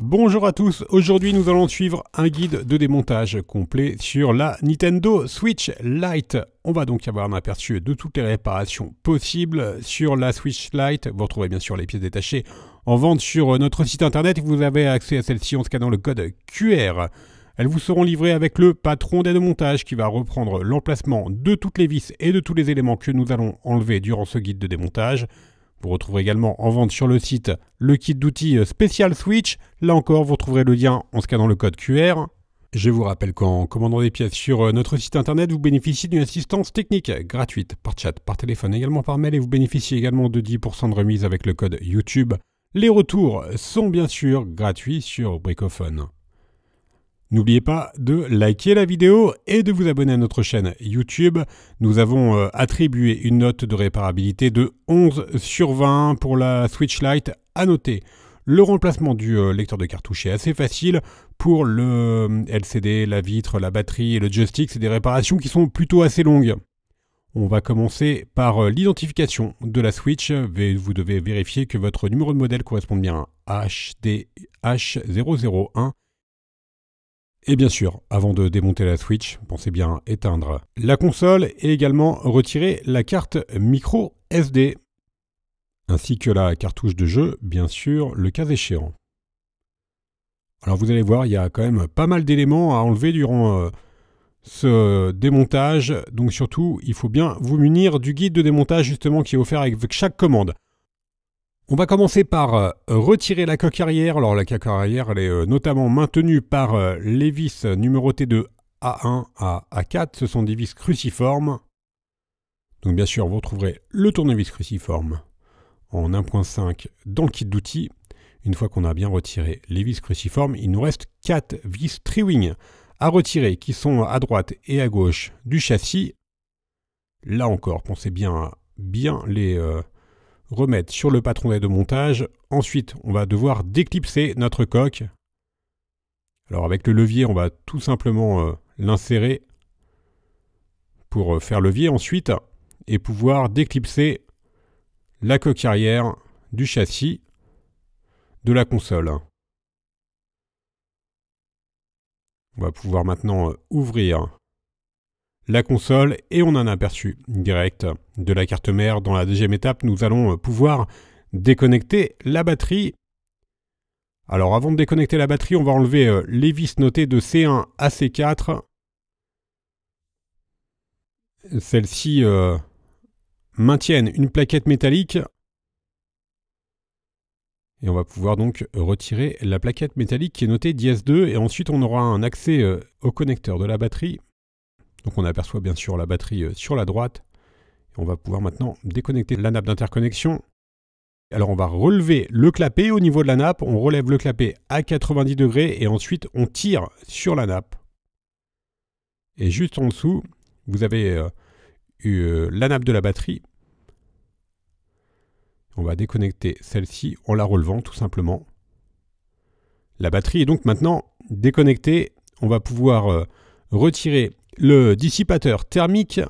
Bonjour à tous, aujourd'hui nous allons suivre un guide de démontage complet sur la Nintendo Switch Lite. On va donc avoir un aperçu de toutes les réparations possibles sur la Switch Lite. Vous retrouverez bien sûr les pièces détachées en vente sur notre site internet. Vous avez accès à celle-ci en scannant le code QR. Elles vous seront livrées avec le patron d'aide au montage qui va reprendre l'emplacement de toutes les vis et de tous les éléments que nous allons enlever durant ce guide de démontage. Vous retrouverez également en vente sur le site le kit d'outils spécial Switch. Là encore, vous retrouverez le lien en scannant le code QR. Je vous rappelle qu'en commandant des pièces sur notre site internet, vous bénéficiez d'une assistance technique gratuite par chat, par téléphone, également par mail et vous bénéficiez également de 10% de remise avec le code YouTube. Les retours sont bien sûr gratuits sur Bricophone. N'oubliez pas de liker la vidéo et de vous abonner à notre chaîne YouTube. Nous avons attribué une note de réparabilité de 11 sur 20 pour la Switch Lite. À noter, le remplacement du lecteur de cartouche est assez facile. Pour le LCD, la vitre, la batterie et le joystick, c'est des réparations qui sont plutôt assez longues. On va commencer par l'identification de la Switch. Vous devez vérifier que votre numéro de modèle corresponde bien à HDH001. Et bien sûr, avant de démonter la Switch, pensez bien éteindre la console et également retirer la carte micro SD, ainsi que la cartouche de jeu, bien sûr, le cas échéant. Alors vous allez voir, il y a quand même pas mal d'éléments à enlever durant ce démontage, donc surtout, il faut bien vous munir du guide de démontage justement qui est offert avec chaque commande. On va commencer par retirer la coque arrière. Alors la coque arrière, elle est notamment maintenue par les vis numérotées de A1 à A4. Ce sont des vis cruciformes. Donc bien sûr, vous retrouverez le tournevis cruciforme en 1.5 dans le kit d'outils. Une fois qu'on a bien retiré les vis cruciformes, il nous reste 4 vis tri-wing à retirer qui sont à droite et à gauche du châssis. Là encore, pensez bien les remettre sur le patron d'aide au montage. Ensuite, on va devoir déclipser notre coque. Alors avec le levier, on va tout simplement l'insérer pour faire levier ensuite et pouvoir déclipser la coque arrière du châssis de la console. On va pouvoir maintenant ouvrir la console et on a un aperçu direct de la carte mère. Dans la deuxième étape, nous allons pouvoir déconnecter la batterie. Alors avant de déconnecter la batterie, on va enlever les vis notées de C1 à C4. Celles-ci maintiennent une plaquette métallique. Et on va pouvoir donc retirer la plaquette métallique qui est notée DS2 et ensuite on aura un accès au connecteur de la batterie. Donc on aperçoit bien sûr la batterie sur la droite. Et on va pouvoir maintenant déconnecter la nappe d'interconnexion. Alors on va relever le clapet au niveau de la nappe. On relève le clapet à 90 degrés et ensuite on tire sur la nappe. Et juste en dessous, vous avez la nappe de la batterie. On va déconnecter celle-ci en la relevant tout simplement. La batterie est donc maintenant déconnectée. On va pouvoir retirer le dissipateur thermique.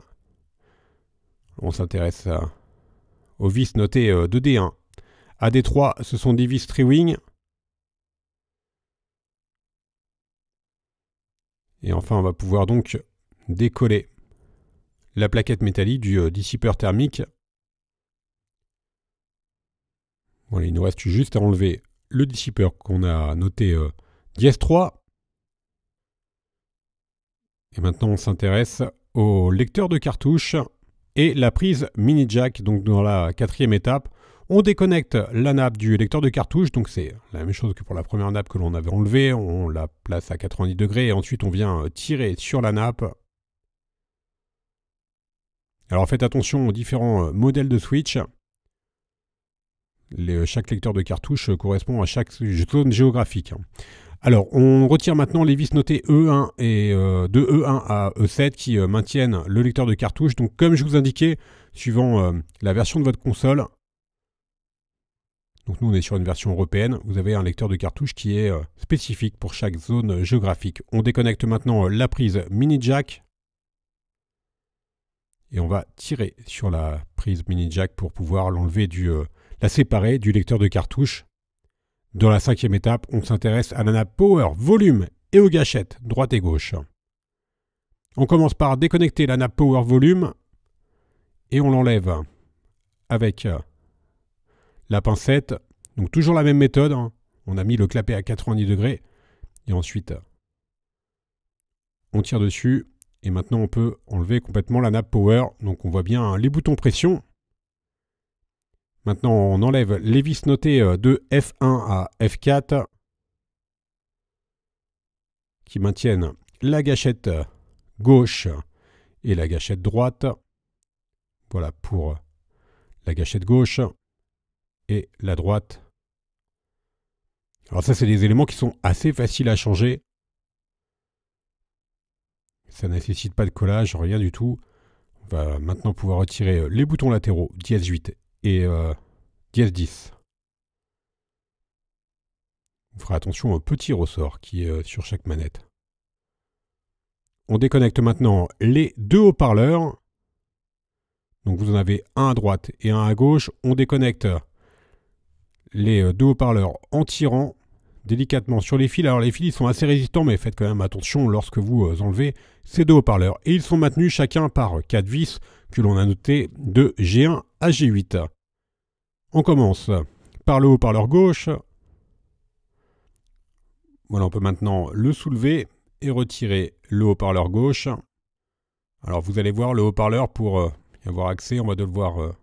On s'intéresse aux vis notées de D1 à D3. Ce sont des vis tri-wing. Et enfin, on va pouvoir donc décoller la plaquette métallique du dissipeur thermique. Voilà, il nous reste juste à enlever le dissipeur qu'on a noté dièse 3. Et maintenant, on s'intéresse au lecteur de cartouche et la prise mini jack. Donc dans la quatrième étape, on déconnecte la nappe du lecteur de cartouche. Donc c'est la même chose que pour la première nappe que l'on avait enlevée. On la place à 90 degrés et ensuite on vient tirer sur la nappe. Alors faites attention aux différents modèles de Switch. Chaque lecteur de cartouche correspond à chaque zone géographique. Alors, on retire maintenant les vis notées E1 et de E1 à E7 qui maintiennent le lecteur de cartouche. Donc, comme je vous indiquais, suivant la version de votre console, donc nous on est sur une version européenne, vous avez un lecteur de cartouche qui est spécifique pour chaque zone géographique. On déconnecte maintenant la prise mini jack et on va tirer sur la prise mini jack pour pouvoir l'enlever la séparer du lecteur de cartouche. Dans la 5e étape, on s'intéresse à la nappe Power Volume et aux gâchettes, droite et gauche. On commence par déconnecter la nappe Power Volume et on l'enlève avec la pincette. Donc toujours la même méthode, hein. On a mis le clapet à 90 degrés et ensuite on tire dessus et maintenant on peut enlever complètement la nappe Power. Donc on voit bien, hein, les boutons pression. Maintenant on enlève les vis notées de F1 à F4 qui maintiennent la gâchette gauche et la gâchette droite. Voilà pour la gâchette gauche et la droite. Alors ça, c'est des éléments qui sont assez faciles à changer. Ça ne nécessite pas de collage, rien du tout. On va maintenant pouvoir retirer les boutons latéraux, dièse 8 et dièse 10. On fera attention au petit ressort qui est sur chaque manette. On déconnecte maintenant les deux haut-parleurs. Donc vous en avez un à droite et un à gauche. On déconnecte les deux haut-parleurs en tirant délicatement sur les fils. Alors les fils ils sont assez résistants, mais faites quand même attention lorsque vous enlevez ces deux haut-parleurs. Et ils sont maintenus chacun par 4 vis que l'on a noté de G1 à G8. On commence par le haut-parleur gauche. Voilà, on peut maintenant le soulever et retirer le haut-parleur gauche. Alors vous allez voir, le haut-parleur, pour y avoir accès, on va devoir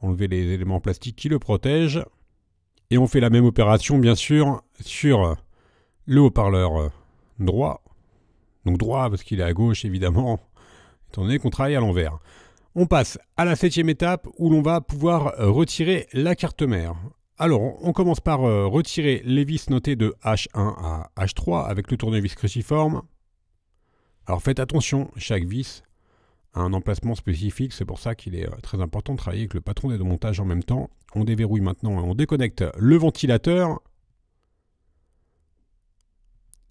enlever les éléments plastiques qui le protègent. Et on fait la même opération, bien sûr, sur le haut-parleur droit. Donc droit, parce qu'il est à gauche, évidemment, étant donné qu'on travaille à l'envers. On passe à la 7e étape, où l'on va pouvoir retirer la carte mère. Alors, on commence par retirer les vis notées de H1 à H3 avec le tournevis cruciforme. Alors faites attention, chaque vis a un emplacement spécifique, c'est pour ça qu'il est très important de travailler avec le patron des démontages en même temps. On déverrouille maintenant et on déconnecte le ventilateur.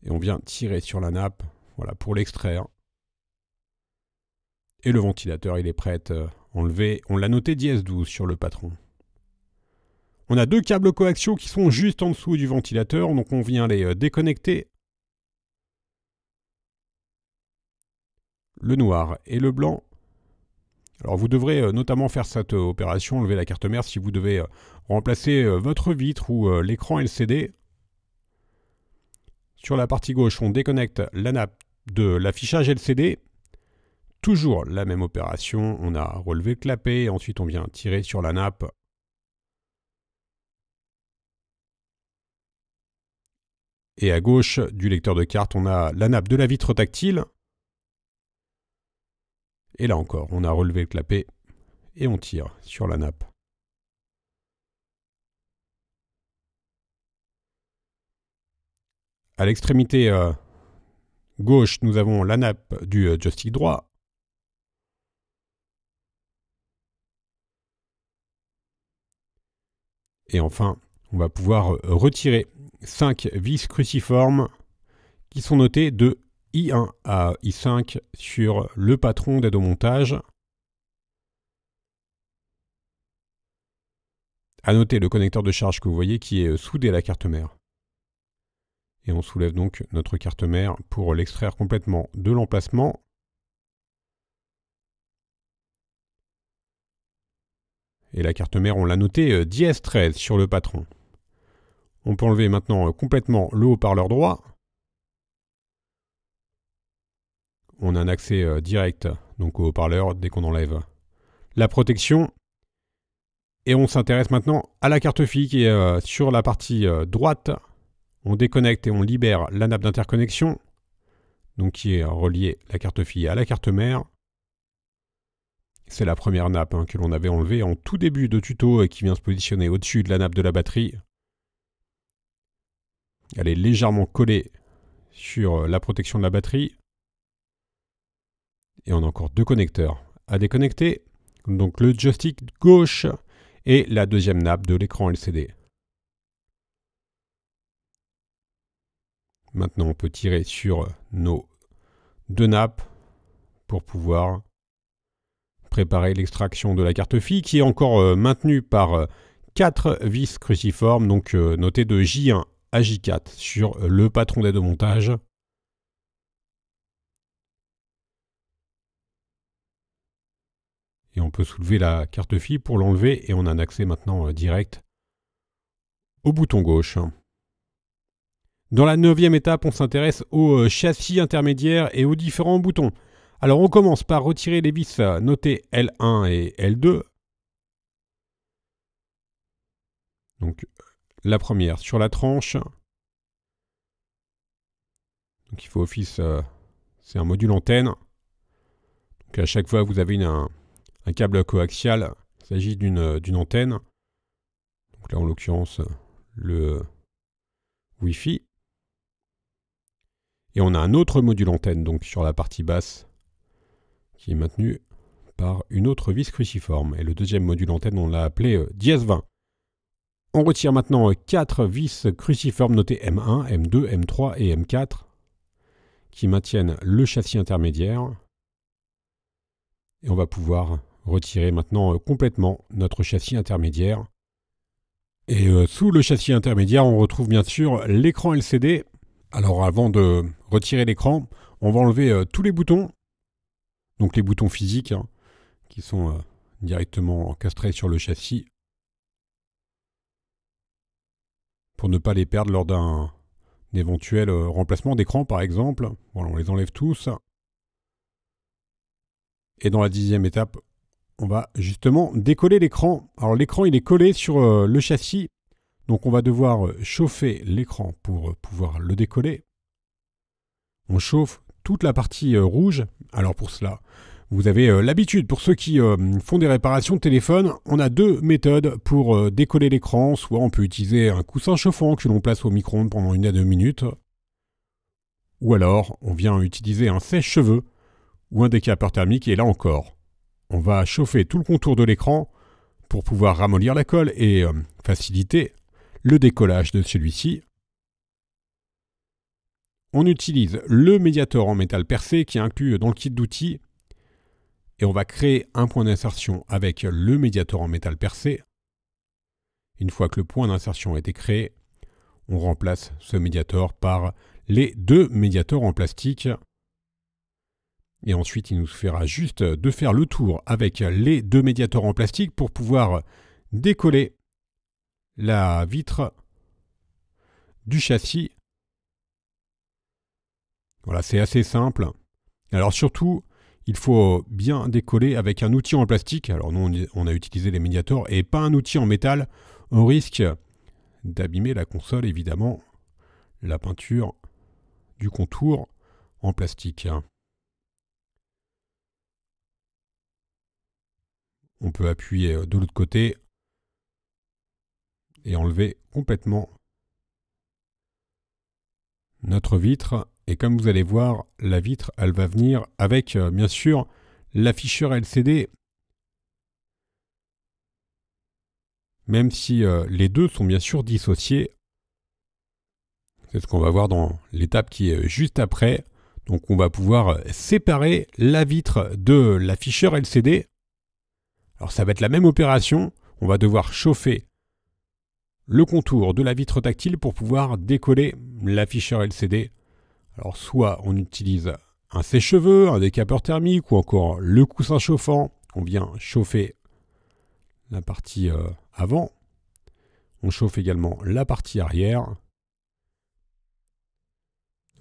Et on vient tirer sur la nappe, voilà, pour l'extraire. Et le ventilateur, il est prêt à être enlevé. On l'a noté dièse 12 sur le patron. On a deux câbles coaxiaux qui sont juste en dessous du ventilateur, donc on vient les déconnecter. Le noir et le blanc. Alors vous devrez notamment faire cette opération, enlever la carte mère, si vous devez remplacer votre vitre ou l'écran LCD. Sur la partie gauche, on déconnecte la nappe de l'affichage LCD. Toujours la même opération, on a relevé le clapet, ensuite on vient tirer sur la nappe. Et à gauche du lecteur de carte, on a la nappe de la vitre tactile. Et là encore, on a relevé le clapet et on tire sur la nappe. À l'extrémité gauche, nous avons la nappe du joystick droit. Et enfin, on va pouvoir retirer 5 vis cruciformes qui sont notées de I1 à I5 sur le patron d'aide au montage. À noter le connecteur de charge que vous voyez qui est soudé à la carte mère. Et on soulève donc notre carte mère pour l'extraire complètement de l'emplacement. Et la carte mère, on l'a noté dièse 13 sur le patron. On peut enlever maintenant complètement le haut-parleur droit. On a un accès direct donc au haut-parleur dès qu'on enlève la protection. Et on s'intéresse maintenant à la carte fille qui est sur la partie droite. On déconnecte et on libère la nappe d'interconnexion, donc qui est reliée la carte fille à la carte mère. C'est la première nappe que l'on avait enlevée en tout début de tuto et qui vient se positionner au-dessus de la nappe de la batterie. Elle est légèrement collée sur la protection de la batterie. Et on a encore deux connecteurs à déconnecter. Donc le joystick gauche et la deuxième nappe de l'écran LCD. Maintenant, on peut tirer sur nos deux nappes pour pouvoir préparer l'extraction de la carte fille qui est encore maintenue par 4 vis cruciformes, donc notées de J1 à J4 sur le patron d'aide au montage. Et on peut soulever la carte fille pour l'enlever et on a un accès maintenant direct au bouton gauche. Dans la 9e étape, on s'intéresse au châssis intermédiaire et aux différents boutons. Alors on commence par retirer les vis notées L1 et L2. Donc la première sur la tranche. Donc il faut office, c'est un module antenne. Donc à chaque fois vous avez un câble coaxial. Il s'agit d'une antenne. Donc là en l'occurrence le Wi-Fi. Et on a un autre module antenne donc sur la partie basse qui est maintenu par une autre vis cruciforme. Et le deuxième module antenne on l'a appelé dièse 20. On retire maintenant 4 vis cruciformes notées M1, M2, M3 et M4 qui maintiennent le châssis intermédiaire. Et on va pouvoir retirer maintenant complètement notre châssis intermédiaire. Et sous le châssis intermédiaire, on retrouve bien sûr l'écran LCD. Alors avant de retirer l'écran, on va enlever tous les boutons. Donc les boutons physiques qui sont directement encastrés sur le châssis. Pour ne pas les perdre lors d'un éventuel remplacement d'écran par exemple. Voilà, on les enlève tous. Et dans la 10e étape, on va justement décoller l'écran. Alors l'écran il est collé sur le châssis. Donc on va devoir chauffer l'écran pour pouvoir le décoller. On chauffe toute la partie rouge. Alors pour cela, vous avez l'habitude, pour ceux qui font des réparations de téléphone, on a deux méthodes pour décoller l'écran. Soit on peut utiliser un coussin chauffant que l'on place au micro-ondes pendant 1 à 2 minutes. Ou alors on vient utiliser un sèche-cheveux ou un décapeur thermique. Et là encore, on va chauffer tout le contour de l'écran pour pouvoir ramollir la colle et faciliter le décollage de celui-ci. On utilise le médiator en métal percé qui est inclus dans le kit d'outils. Et on va créer un point d'insertion avec le médiator en métal percé. Une fois que le point d'insertion a été créé, on remplace ce médiator par les 2 médiators en plastique. Et ensuite, il nous suffira juste de faire le tour avec les 2 médiators en plastique pour pouvoir décoller la vitre du châssis. Voilà, c'est assez simple. Alors surtout, il faut bien décoller avec un outil en plastique. Alors nous, on a utilisé les médiators et pas un outil en métal. On risque d'abîmer la console, évidemment, la peinture du contour en plastique. On peut appuyer de l'autre côté et enlever complètement notre vitre. Et comme vous allez voir, la vitre, elle va venir avec, bien sûr, l'afficheur LCD. Même si les deux sont bien sûr dissociés. C'est ce qu'on va voir dans l'étape qui est juste après. Donc on va pouvoir séparer la vitre de l'afficheur LCD. Alors ça va être la même opération. On va devoir chauffer le contour de la vitre tactile pour pouvoir décoller l'afficheur LCD. Alors soit on utilise un sèche-cheveux, un décapeur thermique ou encore le coussin chauffant. On vient chauffer la partie avant. On chauffe également la partie arrière.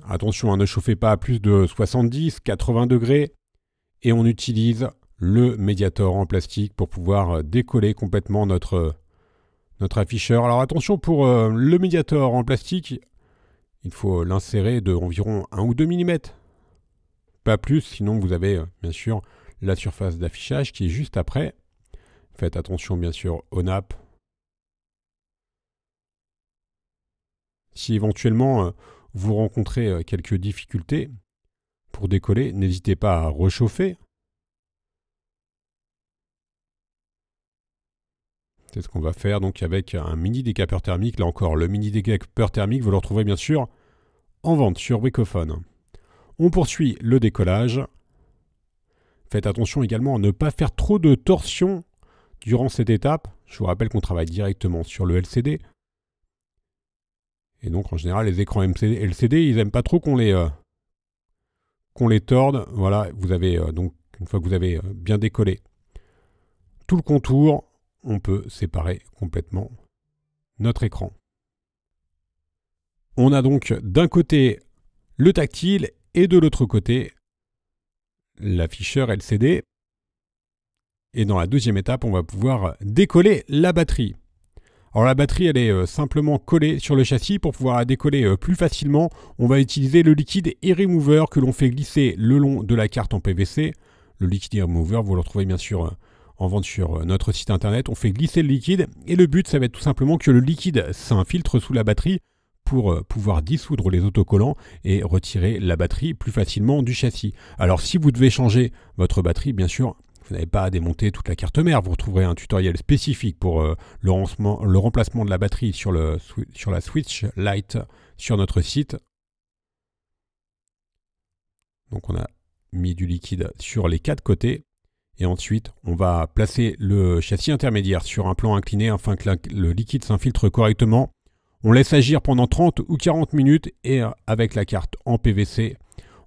Attention, ne chauffez pas à plus de 70-80 degrés. Et on utilise le médiator en plastique pour pouvoir décoller complètement notre afficheur. Alors attention, pour le médiator en plastique, il faut l'insérer de environ 1 ou 2 mm. Pas plus, sinon vous avez bien sûr la surface d'affichage qui est juste après. Faites attention bien sûr aux nappes. Si éventuellement vous rencontrez quelques difficultés pour décoller, n'hésitez pas à rechauffer. C'est ce qu'on va faire donc avec un mini décapeur thermique. Là encore, le mini décapeur thermique, vous le retrouverez bien sûr en vente sur Bricophone. On poursuit le décollage. Faites attention également à ne pas faire trop de torsion durant cette étape. Je vous rappelle qu'on travaille directement sur le LCD. Et donc en général les écrans LCD, ils n'aiment pas trop qu'on les torde. Voilà, vous avez donc une fois que vous avez bien décollé tout le contour, on peut séparer complètement notre écran. On a donc d'un côté le tactile et de l'autre côté l'afficheur LCD. Et dans la deuxième étape, on va pouvoir décoller la batterie. Alors la batterie, elle est simplement collée sur le châssis. Pour pouvoir la décoller plus facilement, on va utiliser le liquide e-remover que l'on fait glisser le long de la carte en PVC. Le liquide e-remover, vous le retrouvez bien sûr en vente sur notre site internet. On fait glisser le liquide et le but, ça va être tout simplement que le liquide s'infiltre sous la batterie pour pouvoir dissoudre les autocollants et retirer la batterie plus facilement du châssis. Alors si vous devez changer votre batterie, bien sûr, vous n'avez pas à démonter toute la carte mère. Vous retrouverez un tutoriel spécifique pour le remplacement de la batterie sur la Switch Lite sur notre site. Donc on a mis du liquide sur les 4 côtés. Et ensuite, on va placer le châssis intermédiaire sur un plan incliné afin que le liquide s'infiltre correctement. On laisse agir pendant 30 ou 40 minutes et avec la carte en PVC,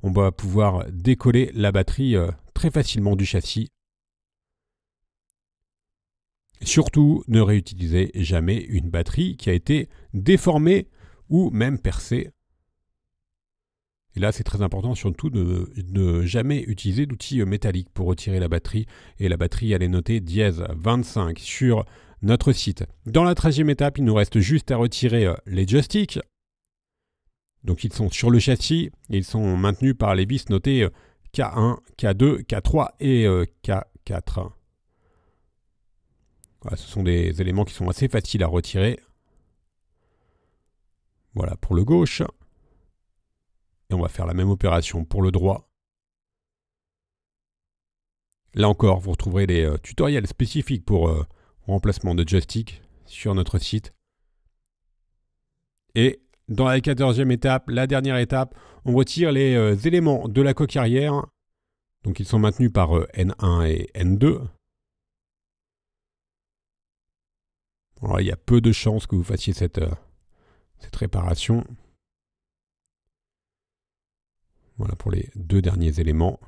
on va pouvoir décoller la batterie très facilement du châssis. Surtout, ne réutilisez jamais une batterie qui a été déformée ou même percée. Et là, c'est très important surtout de ne jamais utiliser d'outils métalliques pour retirer la batterie. Et la batterie, elle est notée dièse 25 sur notre site. Dans la 13e étape, il nous reste juste à retirer les joysticks. Donc ils sont sur le châssis et ils sont maintenus par les vis notées K1, K2, K3 et K4. Voilà, ce sont des éléments qui sont assez faciles à retirer. Voilà pour le gauche. Et on va faire la même opération pour le droit. Là encore, vous retrouverez des tutoriels spécifiques pour remplacement de joystick sur notre site. Et dans la 14e étape, la dernière étape, on retire les éléments de la coque arrière. Donc ils sont maintenus par N1 et N2. Alors, il y a peu de chances que vous fassiez cette réparation. Voilà pour les 2 derniers éléments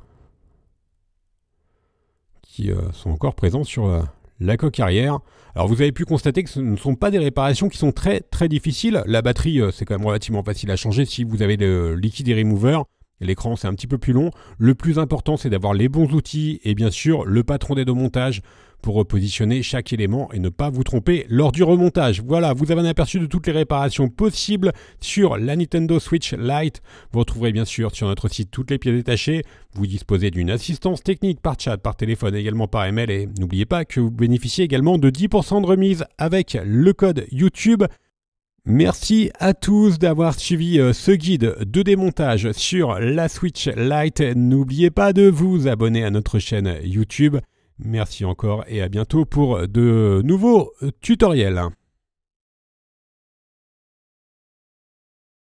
qui sont encore présents sur la coque arrière. Alors vous avez pu constater que ce ne sont pas des réparations qui sont très très difficiles. La batterie, c'est quand même relativement facile à changer si vous avez le liquide e-remover. L'écran, c'est un petit peu plus long. Le plus important, c'est d'avoir les bons outils et bien sûr le patron d'aide au montage pour repositionner chaque élément et ne pas vous tromper lors du remontage. Voilà, vous avez un aperçu de toutes les réparations possibles sur la Nintendo Switch Lite. Vous retrouverez bien sûr sur notre site toutes les pièces détachées. Vous disposez d'une assistance technique par chat, par téléphone, également par email. Et n'oubliez pas que vous bénéficiez également de 10% de remise avec le code YouTube. Merci à tous d'avoir suivi ce guide de démontage sur la Switch Lite. N'oubliez pas de vous abonner à notre chaîne YouTube. Merci encore et à bientôt pour de nouveaux tutoriels.